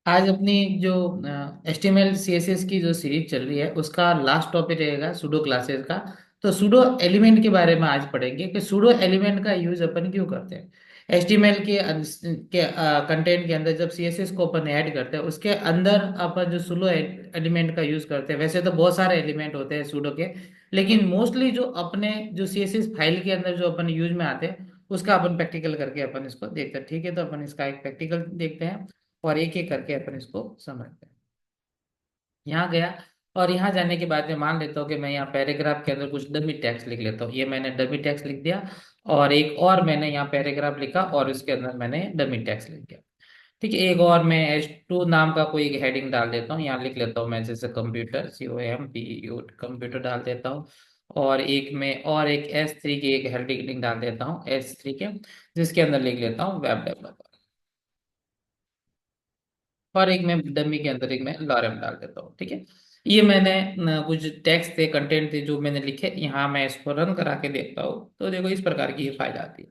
आज अपनी जो HTML CSS की जो सीरीज चल रही है उसका लास्ट टॉपिक रहेगा सूडो क्लासेस का। तो सूडो एलिमेंट के बारे में आज पढ़ेंगे कि सूडो एलिमेंट का यूज अपन क्यों करते हैं। HTML के कंटेंट के अंदर जब CSS को अपन ऐड करते हैं उसके अंदर अपन जो सूडो एलिमेंट का यूज करते हैं। वैसे तो बहुत सारे एलिमेंट होते हैं सूडो के, लेकिन मोस्टली जो अपने जो CSS फाइल के अंदर जो अपन यूज में आते हैं उसका अपन प्रैक्टिकल करके अपन इसको देखते हैं। ठीक है, तो अपन इसका एक प्रैक्टिकल देखते हैं और एक एक करके अपन इसको समझते हैं। यहाँ गया और यहाँ जाने के बाद में मान लेता हूँ कि मैं यहाँ पैराग्राफ के अंदर कुछ डमी टेक्स्ट लिख लेता हूँ। ये मैंने डमी टेक्स्ट लिख दिया और एक और मैंने यहाँ पैराग्राफ लिखा और उसके अंदर मैंने डमी टेक्स्ट लिख दिया। ठीक है, एक और मैं H2 नाम का कोई एक हेडिंग डाल देता हूँ। यहाँ लिख लेता हूँ मैं जैसे कंप्यूटर COMPU कंप्यूटर डाल देता हूँ। और एक में और एक S3 की एक हेडिंग डाल देता हूँ S3 के, जिसके अंदर लिख लेता हूँ वेब डेवलपर। और एक मैं डमी के अंदर एक मैं लॉरेम डाल देता हूँ। ठीक है, ये मैंने कुछ टेक्स्ट थे कंटेंट थे जो मैंने लिखे। यहाँ मैं इसको रन करा के देखता हूँ तो देखो इस प्रकार की ये फाइल आती है।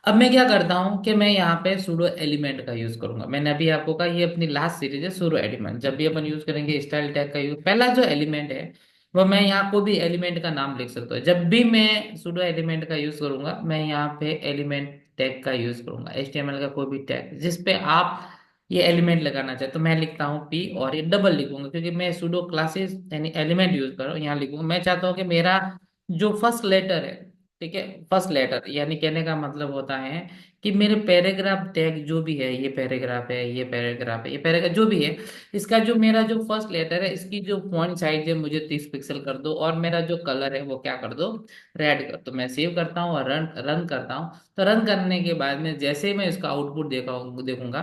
अब मैं क्या करता हूँ कि मैं यहाँ पे सूडो एलिमेंट का यूज करूंगा। मैंने अभी आपको कहा ये अपनी लास्ट सीरीज है सूडो एलिमेंट। जब भी अपन यूज करेंगे स्टाइल टैग का यूज, पहला जो एलिमेंट है वो मैं यहाँ को भी एलिमेंट का नाम लिख सकता हूँ। जब भी मैं सूडो एलिमेंट का यूज करूंगा मैं यहाँ पे एलिमेंट टैग का यूज करूंगा। HTML का कोई भी टैग जिसपे आप ये एलिमेंट लगाना चाहे तो मैं लिखता हूँ P और ये डबल लिखूंगा क्योंकि मैं सूडो क्लासेस यानी एलिमेंट यूज कर रहा हूँ। यहाँ लिखूंगा, मैं चाहता हूँ कि मेरा जो फर्स्ट लेटर है, ठीक है, फर्स्ट लेटर यानी कहने का मतलब होता है कि मेरे पैराग्राफ टैग जो भी है, ये पैराग्राफ है, ये पैराग्राफ है, ये पैराग्राफ जो भी है, इसका जो मेरा जो फर्स्ट लेटर है इसकी जो फॉन्ट साइज है मुझे 30 पिक्सल कर दो और मेरा जो कलर है वो क्या कर दो, रेड कर दो। मैं सेव करता हूँ और रन रन करता हूँ। तो रन करने के बाद में जैसे ही मैं इसका आउटपुट देखूंगा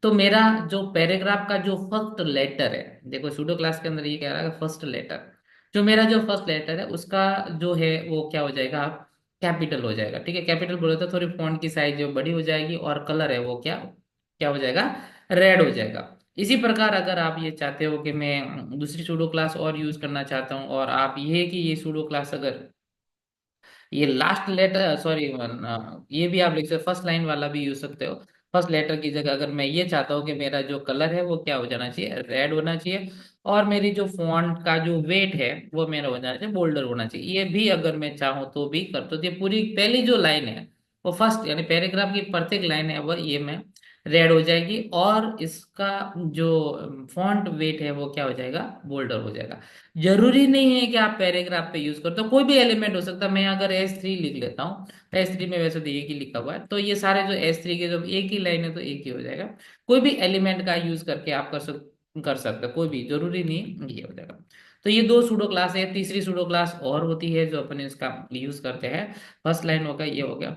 तो मेरा जो पैराग्राफ का जो फर्स्ट लेटर है, देखो सूडो क्लास के अंदर ये कह रहा है फर्स्ट लेटर, जो मेरा जो फर्स्ट लेटर है उसका जो है वो क्या हो जाएगा, कैपिटल हो जाएगा। ठीक है, कैपिटल बोले तो थोड़ी फॉन्ट की साइज जो बड़ी हो जाएगी और कलर है वो क्या क्या हो जाएगा, रेड हो जाएगा। इसी प्रकार अगर आप ये चाहते हो कि मैं दूसरी सूडो क्लास और यूज करना चाहता हूँ और आप ये कि ये सूडो क्लास अगर ये लास्ट लेटर सॉरी ये भी आप लिख सकते, फर्स्ट लाइन वाला भी यूज सकते हो। फर्स्ट लेटर की जगह अगर मैं ये चाहता हूँ कि मेरा जो कलर है वो क्या हो जाना चाहिए, रेड होना चाहिए और मेरी जो फॉन्ट का जो वेट है वो मेरा हो जाना चाहिए बोल्डर होना चाहिए, ये भी अगर मैं चाहूँ तो भी कर। तो ये पूरी पहली जो लाइन है वो फर्स्ट यानी पैराग्राफ की प्रत्येक लाइन है वो ये मैं रेड हो जाएगी और इसका जो फॉन्ट वेट है वो क्या हो जाएगा, बोल्डर हो जाएगा। जरूरी नहीं है कि आप पैराग्राफ पे यूज करो, तो कोई भी एलिमेंट हो सकता है। मैं अगर S3 लिख लेता हूँ, S3 में वैसे तो एक ही लिखा हुआ है, तो ये सारे जो S3 के जब एक ही लाइन है तो एक ही हो जाएगा। कोई भी एलिमेंट का यूज करके आप कर सकते हो, कोई भी जरूरी नहीं ये हो जाएगा। तो ये दो सूडो क्लास है, तीसरी सूडो क्लास और होती है जो अपन इसका यूज करते हैं। फर्स्ट लाइन हो गया, ये हो गया।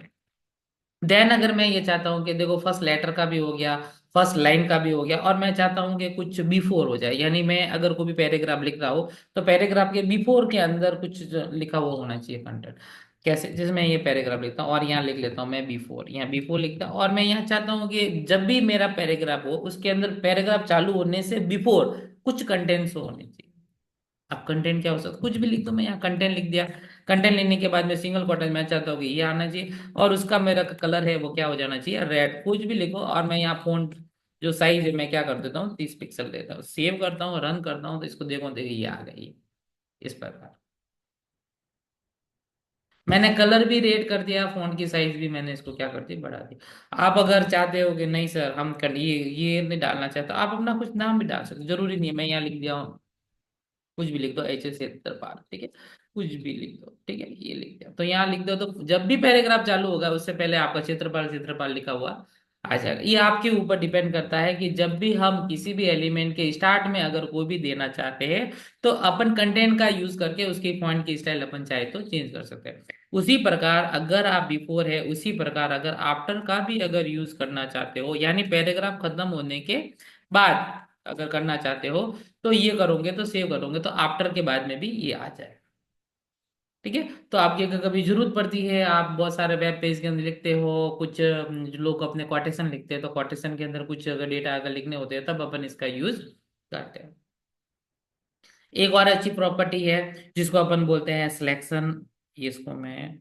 देन अगर मैं ये चाहता हूँ कि देखो फर्स्ट लेटर का भी हो गया, फर्स्ट लाइन का भी हो गया और मैं चाहता हूँ कि कुछ बिफोर हो जाए, यानी मैं अगर कोई भी पैराग्राफ लिख रहा हो तो पैराग्राफ के बिफोर के अंदर कुछ जो लिखा हुआ होना चाहिए कंटेंट। कैसे, जैसे मैं ये पैराग्राफ लिखता हूँ और यहाँ लिख लेता हूँ मैं बिफोर, यहाँ बिफोर लिखता हूँ और मैं यहाँ चाहता हूँ कि जब भी मेरा पैराग्राफ हो उसके अंदर पैराग्राफ चालू होने से बिफोर कुछ कंटेंट्स होने चाहिए। अब कंटेंट क्या हो सकता है, कुछ भी लिख दो, मैं यहाँ कंटेंट लिख दिया। कंटेंट लिखने के बाद में सिंगल कोटेशन मैं चाहता हूँ कि ये आना चाहिए और उसका मेरा कलर है वो क्या हो जाना चाहिए, रेड। कुछ भी लिखो और मैं यहाँ फोंट जो साइज है मैं क्या कर देता हूँ, 30 पिक्सल देता हूँ। सेव करता हूँ, रन करता हूँ तो इसको देखो देखिए ये आ गई इस प्रकार। मैंने कलर भी रेड कर दिया, फोंट की साइज भी मैंने इसको क्या कर दी, बढ़ा दी। आप अगर चाहते हो कि नहीं सर हम कर ये नहीं डालना चाहते आप अपना कुछ नाम भी डाल सकते हो। जरूरी नहीं है, मैं यहाँ लिख दिया हूँ कुछ भी लिख दो HS 70 पार, ठीक है, कुछ भी लिख दो। ठीक है, ये लिख दिया तो यहाँ लिख दो तो जब भी पैराग्राफ चालू होगा उससे पहले आपका क्षेत्रफल क्षेत्रफल लिखा हुआ आ जाएगा। ये आपके ऊपर डिपेंड करता है कि जब भी हम किसी भी एलिमेंट के स्टार्ट में अगर कोई भी देना चाहते हैं तो अपन कंटेंट का यूज करके उसकी फॉन्ट की स्टाइल अपन चाहे तो चेंज कर सकते हैं। उसी प्रकार अगर आप बिफोर है, उसी प्रकार अगर आफ्टर का भी अगर यूज करना चाहते हो यानी पैराग्राफ खत्म होने के बाद अगर करना चाहते हो तो ये करोगे तो सेव करोगे तो आफ्टर के बाद में भी ये आ जाए। ठीक है, तो आपकी अगर कभी जरूरत पड़ती है, आप बहुत सारे वेब पेज के अंदर लिखते हो कुछ जो लोग अपने कोटेशन लिखते हैं तो कोटेशन के अंदर कुछ अगर डेटा अगर लिखने होते हैं तब अपन इसका यूज करते हैं। एक और अच्छी प्रॉपर्टी है जिसको अपन बोलते हैं सिलेक्शन। इसको मैं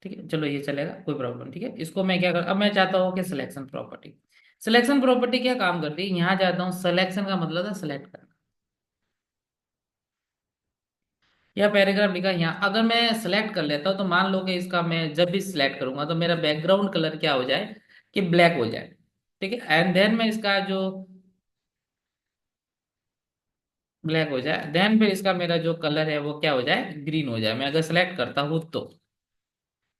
ठीक है, चलो ये चलेगा, कोई प्रॉब्लम। ठीक है, इसको मैं क्या कर, अब मैं चाहता हूँ कि सिलेक्शन प्रॉपर्टी। सिलेक्शन प्रॉपर्टी क्या काम करती है, यहाँ जाता हूँ, सिलेक्शन का मतलब है सेलेक्ट करना। या पैराग्राफ लिखा यहाँ, अगर मैं सेलेक्ट कर लेता हूँ तो मान लो कि इसका मैं जब भी सिलेक्ट करूंगा तो मेरा बैकग्राउंड कलर क्या हो जाए, कि ब्लैक हो जाए। ठीक है, एंड देन मैं इसका जो ब्लैक हो जाए, देन फिर इसका मेरा जो कलर है वो क्या हो जाए, ग्रीन हो जाए, मैं अगर सेलेक्ट करता हूँ तो।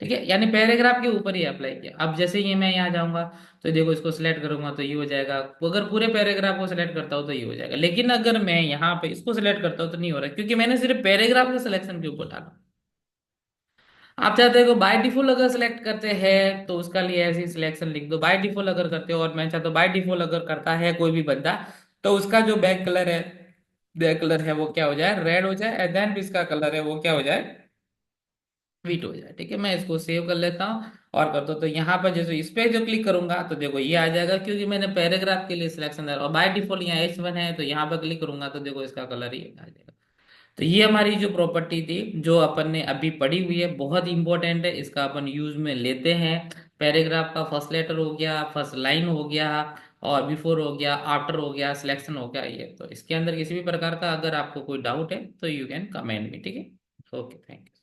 ठीक है, यानी पैराग्राफ के ऊपर ही अप्लाई किया। अब जैसे ये मैं यहाँ जाऊंगा, तो देखो इसको सिलेक्ट करूंगा तो ये हो जाएगा। अगर पूरे पैराग्राफ को सिलेक्ट करता हूँ तो ये हो जाएगा, लेकिन अगर मैं यहाँ पे इसको सिलेक्ट करता हूँ तो नहीं हो रहा, क्योंकि मैंने सिर्फ पैराग्राफ के सिलेक्शन के ऊपर डाला। आप चाहते हो बाय डिफॉल्ट अगर सिलेक्ट करते हैं तो उसका लिए ऐसे ही सिलेक्शन लिख दो, बाय डिफॉल्ट अगर करते हो, और मैं चाहता हूँ बाय डिफॉल्ट अगर करता है कोई भी बंदा, तो उसका जो बैक कलर है, बैक कलर है वो क्या हो जाए, रेड हो जाए, एंड देन इसका कलर है वो क्या हो जाए, व्हीट हो जाए। ठीक है, मैं इसको सेव कर लेता हूँ और करता हूँ, तो यहाँ पर जैसे इस पे जो क्लिक करूंगा तो देखो ये आ जाएगा, क्योंकि मैंने पैराग्राफ के लिए सिलेक्शन दिया, और बाय डिफॉल्ट यहाँ H1 है, तो यहाँ पर क्लिक करूंगा तो देखो इसका कलर ही आ जाएगा। तो ये हमारी जो प्रॉपर्टी थी जो अपन ने अभी पढ़ी हुई है, बहुत इंपॉर्टेंट है, इसका अपन यूज में लेते हैं। पैराग्राफ का फर्स्ट लेटर हो गया, फर्स्ट लाइन हो गया, और बिफोर हो गया, आफ्टर हो गया, सिलेक्शन हो गया, ये तो इसके अंदर किसी भी प्रकार का अगर आपको कोई डाउट है तो यू कैन कमेंट मी। ठीक है, ओके, थैंक यू।